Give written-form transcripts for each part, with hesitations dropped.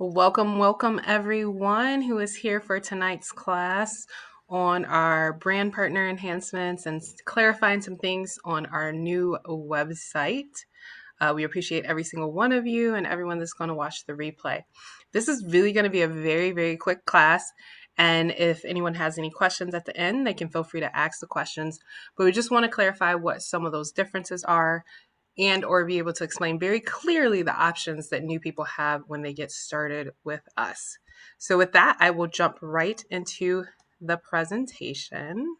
Welcome everyone who is here for tonight's class on our brand partner enhancements and clarifying some things on our new website. We appreciate every single one of you and everyone that's going to watch the replay. This is really going to be a very, very quick class. And if anyone has any questions at the end, they can feel free to ask the questions. But we just want to clarify what some of those differences are and or be able to explain very clearly the options that new people have when they get started with us. So with that, I will jump right into the presentation.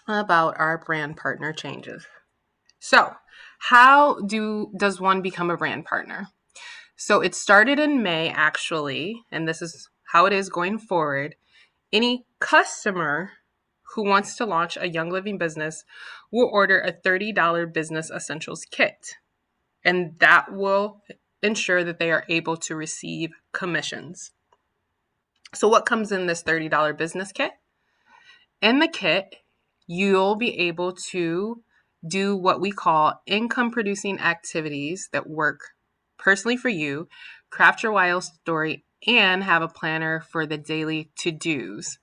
About our brand partner changes. So how does one become a brand partner? So it started in May actually, and this is how it is going forward. Any customer who wants to launch a Young Living business will order a $30 business essentials kit. And that will ensure that they are able to receive commissions. So what comes in this $30 business kit? In the kit, you'll be able to do what we call income producing activities that work personally for you, craft your wild story, and have a planner for the daily to-dos.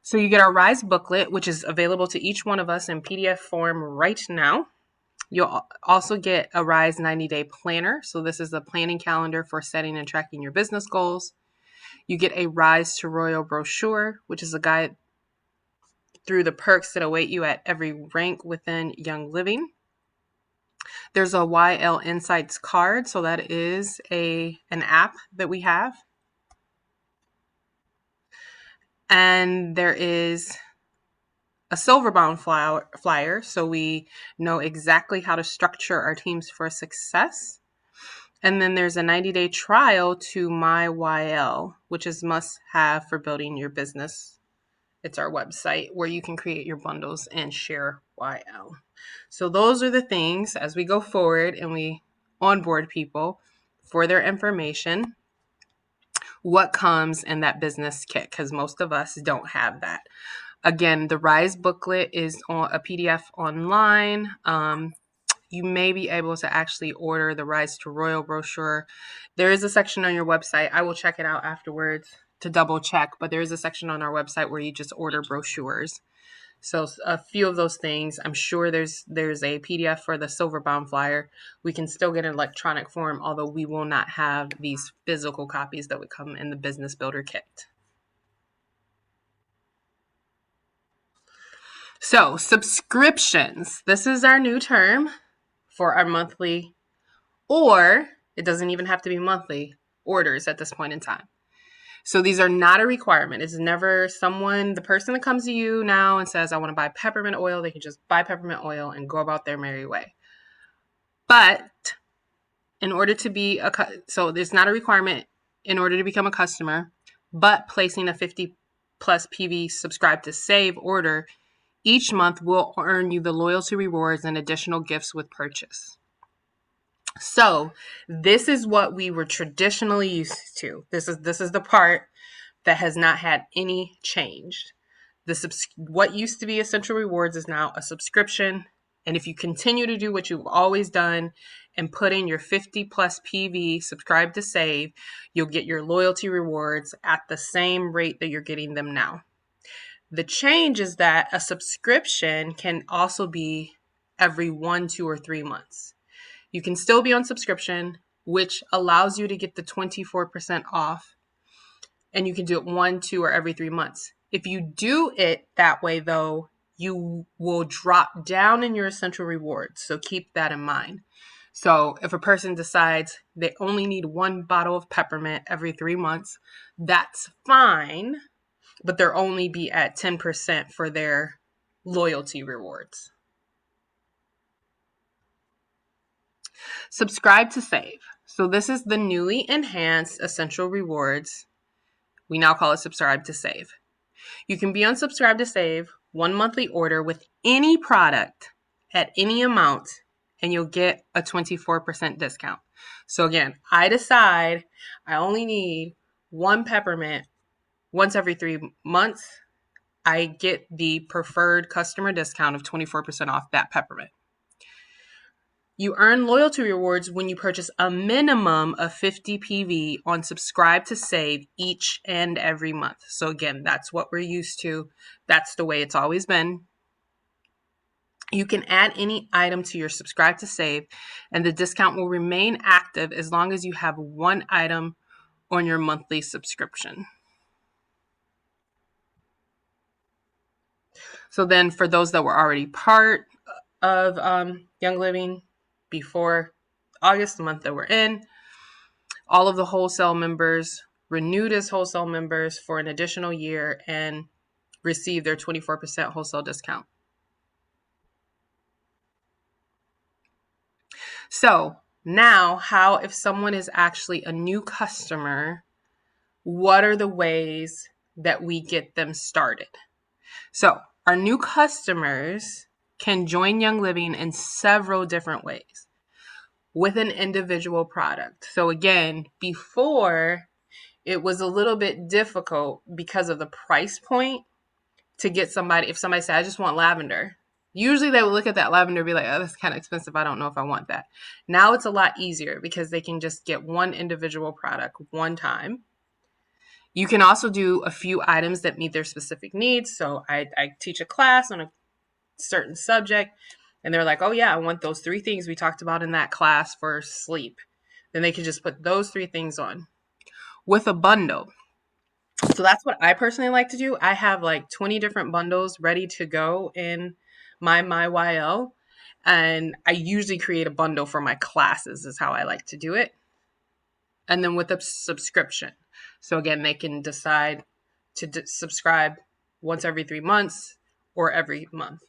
So you get our RISE booklet, which is available to each one of us in PDF form right now. You'll also get a RISE 90-day planner. So this is a planning calendar for setting and tracking your business goals. You get a Rise to Royal brochure, which is a guide through the perks that await you at every rank within Young Living. There's a YL Insights card. So that is an app that we have. And there is a silver bound flyer, so we know exactly how to structure our teams for success. And then there's a 90-day trial to My YL, which is must have for building your business. It's our website where you can create your bundles and share YL. So those are the things as we go forward and we onboard people for their information, what comes in that business kit, because most of us don't have that. Again, the RISE booklet is on a PDF online. You may be able to actually order the Rise to Royal brochure. There is a section on your website. I will check it out afterwards to double check, but there is a section on our website where you just order brochures. So a few of those things, I'm sure there's a PDF for the silver bound flyer. We can still get an electronic form, although we will not have these physical copies that would come in the business builder kit. So subscriptions, this is our new term for our monthly, or it doesn't even have to be monthly orders at this point in time. So these are not a requirement. It's never the person that comes to you now and says, I want to buy peppermint oil. They can just buy peppermint oil and go about their merry way. But in order to be so there's not a requirement in order to become a customer, but placing a 50 plus PV subscribe to save order each month will earn you the loyalty rewards and additional gifts with purchase. So this is what we were traditionally used to. This is the part that has not had any change. What used to be Essential Rewards is now a subscription. And if you continue to do what you've always done and put in your 50 plus PV, subscribe to save, you'll get your loyalty rewards at the same rate that you're getting them now. The change is that a subscription can also be every 1, 2, or 3 months. You can still be on subscription, which allows you to get the 24% off. And you can do it 1, 2, or every 3 months. If you do it that way, though, you will drop down in your essential rewards. So keep that in mind. So if a person decides they only need 1 bottle of peppermint every 3 months, that's fine. But they'll only be at 10% for their loyalty rewards. Subscribe to save. So this is the newly enhanced essential rewards. We now call it subscribe to save. You can be on subscribe to save, 1 monthly order with any product at any amount, and you'll get a 24% discount. So again, I decide I only need 1 peppermint once every 3 months. I get the preferred customer discount of 24% off that peppermint. You earn loyalty rewards when you purchase a minimum of 50 PV on Subscribe to Save each and every month. So again, that's what we're used to. That's the way it's always been. You can add any item to your Subscribe to Save, and the discount will remain active as long as you have one item on your monthly subscription. So then for those that were already part of Young Living before August, the month that we're in, all of the wholesale members renewed as wholesale members for an additional year and received their 24% wholesale discount. So now, how if someone is actually a new customer, what are the ways that we get them started? So our new customers can join Young Living in several different ways with an individual product. So again, before it was a little bit difficult because of the price point to get somebody, if somebody said, I just want lavender, usually they would look at that lavender and be like, oh, that's kind of expensive. I don't know if I want that. Now it's a lot easier because they can just get one individual product one time. You can also do a few items that meet their specific needs. So I teach a class on a certain subject and they're like, oh yeah, I want those 3 things we talked about in that class for sleep. Then they can just put those 3 things on with a bundle. So that's what I personally like to do. I have like 20 different bundles ready to go in my MyYL. And I usually create a bundle for my classes is how I like to do it. And then with a subscription. So again, they can decide to subscribe once every 3 months or every month.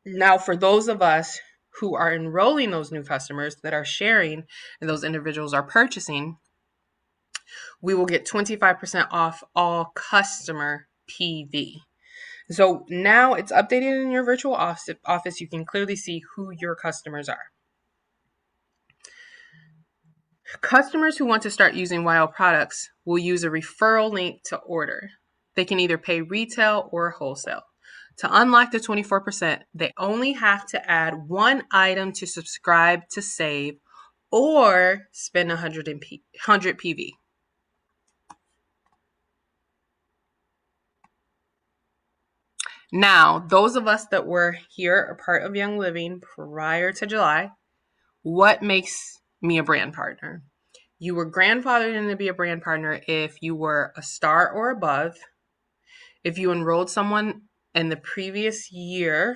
Now, for those of us who are enrolling those new customers that are sharing and those individuals are purchasing, we will get 25% off all customer PV. So now it's updated in your virtual office. You can clearly see who your customers are. Customers who want to start using YL products will use a referral link to order. They can either pay retail or wholesale. To unlock the 24%, they only have to add one item to Subscribe to Save or spend 100 PV. Now, those of us that were here a part of Young Living prior to July, what makes me a brand partner? You were grandfathered in to be a brand partner if you were a star or above, if you enrolled someone in the previous year,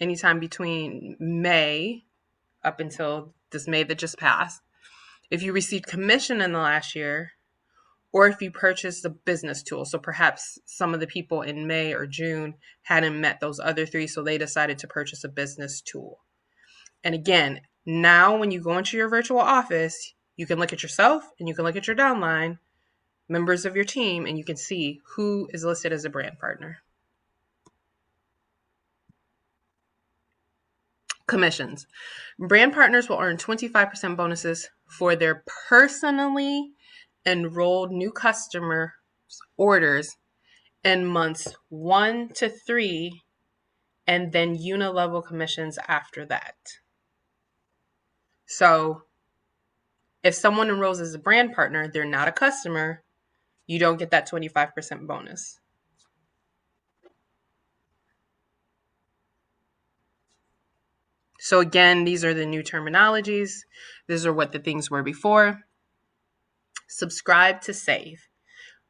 anytime between May up until this May that just passed, if you received commission in the last year, or if you purchased a business tool. So perhaps some of the people in May or June hadn't met those other 3, so they decided to purchase a business tool. And again, now when you go into your virtual office, you can look at yourself and you can look at your downline, members of your team, and you can see who is listed as a brand partner. Commissions. Brand partners will earn 25% bonuses for their personally enrolled new customer orders in months 1 to 3, and then unilevel commissions after that. So if someone enrolls as a brand partner, they're not a customer, you don't get that 25% bonus. So again, these are the new terminologies. These are what the things were before. Subscribe to Save,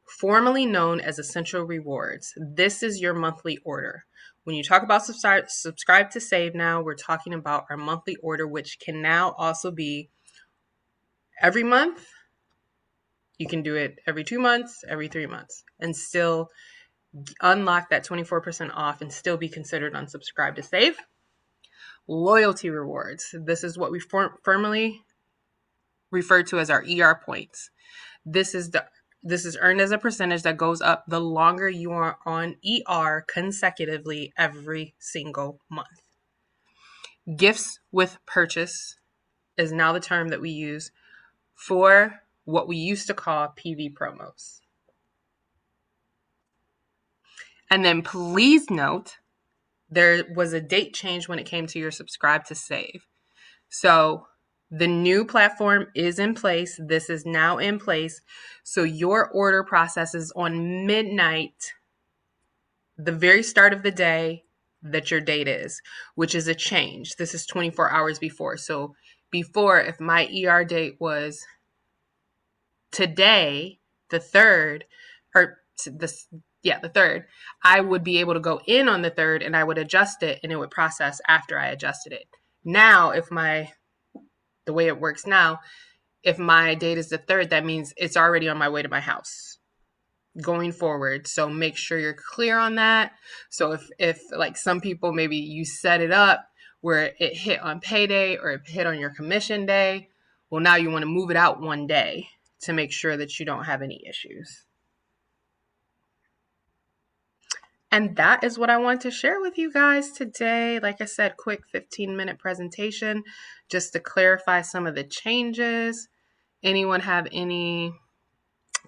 formerly known as Essential Rewards. This is your monthly order. When you talk about subscribe to Save now, we're talking about our monthly order, which can now also be every month. You can do it every 2 months, every 3 months, and still unlock that 24% off and still be considered on Subscribe to Save. Loyalty rewards. This is what we firmly refer to as our ER points. This is earned as a percentage that goes up the longer you are on ER consecutively every single month. Gifts with purchase is now the term that we use for what we used to call PV promos. And then please note there was a date change when it came to your subscribe to save. So the new platform is in place. This is now in place. So your order processes on midnight, the very start of the day that your date is, which is a change. This is 24 hours before. So before, if my ER date was today, the 3rd, or this, yeah, the 3rd, I would be able to go in on the 3rd and I would adjust it and it would process after I adjusted it. Now, the way it works now, if my date is the 3rd, that means it's already on my way to my house going forward. So make sure you're clear on that. So if like some people, maybe you set it up where it hit on payday or it hit on your commission day, well, now you want to move it out one day to make sure that you don't have any issues. And that is what I want to share with you guys today. Like I said, quick 15-minute presentation just to clarify some of the changes. Anyone have any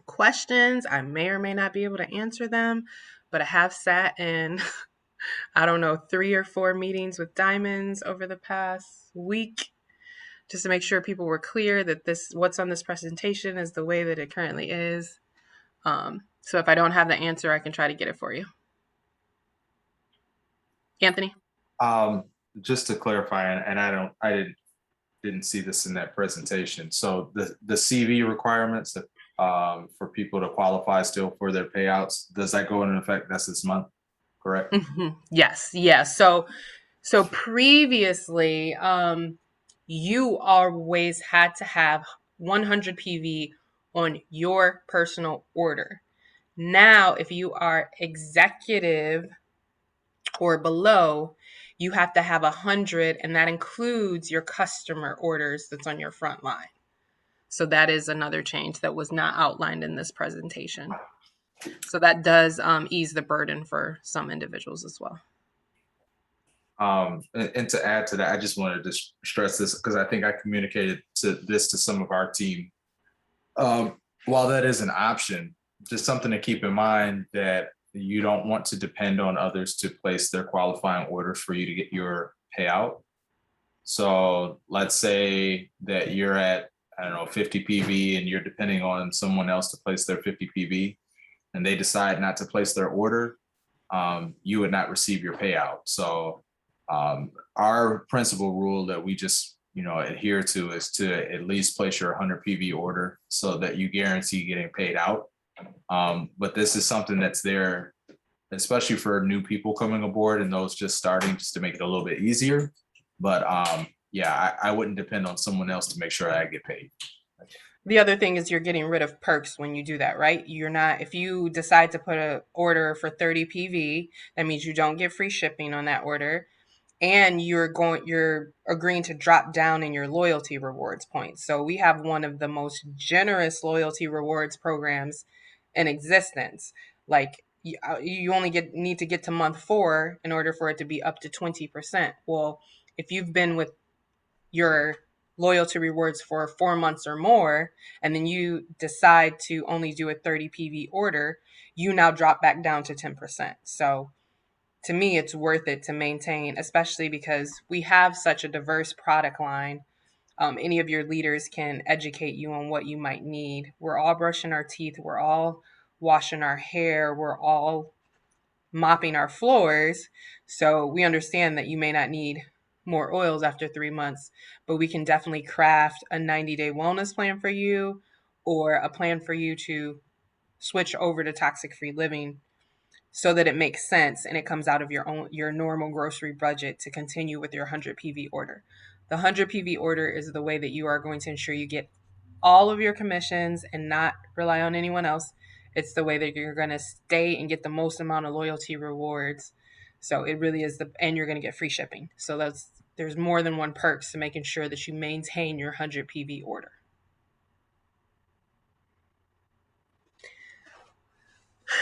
questions? I may or may not be able to answer them, but I have sat in, I don't know, 3 or 4 meetings with Diamonds over the past week just to make sure people were clear that what's on this presentation is the way that it currently is. So if I don't have the answer, I can try to get it for you. Anthony? Just to clarify, and I didn't see this in that presentation. So the CV requirements that for people to qualify still for their payouts, does that go into effect? That's this month, correct? Yes, yes. So previously, you always had to have 100 PV on your personal order. Now, if you are executive or below, you have to have 100, and that includes your customer orders that's on your front line. So that is another change that was not outlined in this presentation. So that does ease the burden for some individuals as well. And to add to that, I just wanted to stress this because I think I communicated this to some of our team. While that is an option, just something to keep in mind that you don't want to depend on others to place their qualifying orders for you to get your payout. So let's say that you're at, I don't know, 50 PV and you're depending on someone else to place their 50 PV and they decide not to place their order, you would not receive your payout. So our principal rule that we just adhere to is to at least place your 100 PV order so that you guarantee getting paid out. But this is something that's there, especially for new people coming aboard and those just starting, just to make it a little bit easier. But yeah, I wouldn't depend on someone else to make sure I get paid. The other thing is you're getting rid of perks when you do that, right? You're not, if you decide to put an order for 30 PV, that means you don't get free shipping on that order. And you're agreeing to drop down in your loyalty rewards points. So we have one of the most generous loyalty rewards programs in existence. Like you only need to get to month 4 in order for it to be up to 20%. Well, if you've been with your loyalty rewards for 4 months or more, and then you decide to only do a 30 PV order, you now drop back down to 10%. So to me, it's worth it to maintain, especially because we have such a diverse product line. Any of your leaders can educate you on what you might need. We're all brushing our teeth. We're all washing our hair. We're all mopping our floors. So we understand that you may not need more oils after 3 months, but we can definitely craft a 90-day wellness plan for you or a plan for you to switch over to toxic free living so that it makes sense and it comes out of your normal grocery budget to continue with your 100 PV order. The 100 PV order is the way that you are going to ensure you get all of your commissions and not rely on anyone else. It's the way that you're going to stay and get the most amount of loyalty rewards. So it really is and you're going to get free shipping. So there's more than one perks to making sure that you maintain your 100 PV order.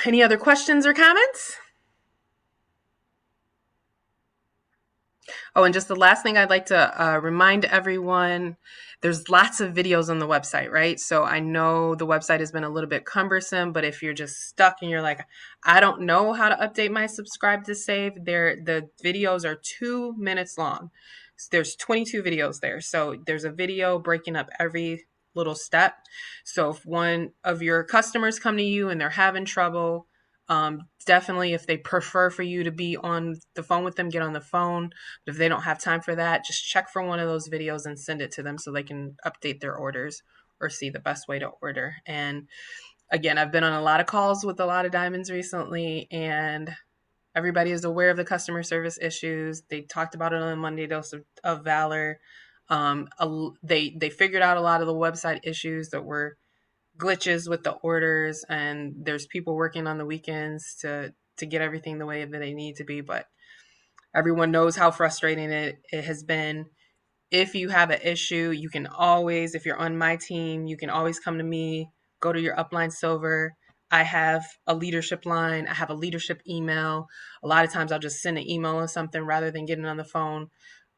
Any other questions or comments? Oh, and just the last thing I'd like to remind everyone, there's lots of videos on the website, right? So I know the website has been a little bit cumbersome, but if you're just stuck and you're like, I don't know how to update my subscribe to save, the videos are 2 minutes long. There's 22 videos there. So there's a video breaking up every little step. So if one of your customers come to you and they're having trouble, definitely if they prefer for you to be on the phone with them, get on the phone. But if they don't have time for that, just check for one of those videos and send it to them so they can update their orders or see the best way to order. And again, I've been on a lot of calls with a lot of diamonds recently, and everybody is aware of the customer service issues. They talked about it on the Monday Dose of Valor. They figured out a lot of the website issues that were glitches with the orders, and there's people working on the weekends to get everything the way that they need to be. But everyone knows how frustrating it has been. If you have an issue, you can always, if you're on my team, you can always come to me, go to your upline silver. I have a leadership line, I have a leadership email. A lot of times I'll just send an email or something rather than getting on the phone.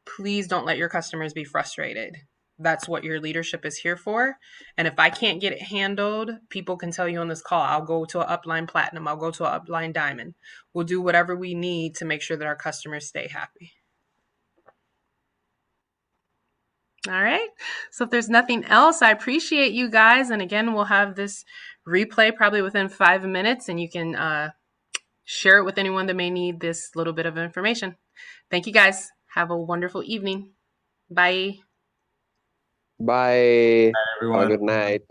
Please don't let your customers be frustrated. That's what your leadership is here for. And if I can't get it handled, people can tell you on this call, I'll go to an upline platinum, I'll go to an upline diamond. We'll do whatever we need to make sure that our customers stay happy. All right. So if there's nothing else, I appreciate you guys. And again, we'll have this replay probably within 5 minutes, and you can share it with anyone that may need this little bit of information. Thank you guys. Have a wonderful evening. Bye. Bye. Have a Everyone. good night.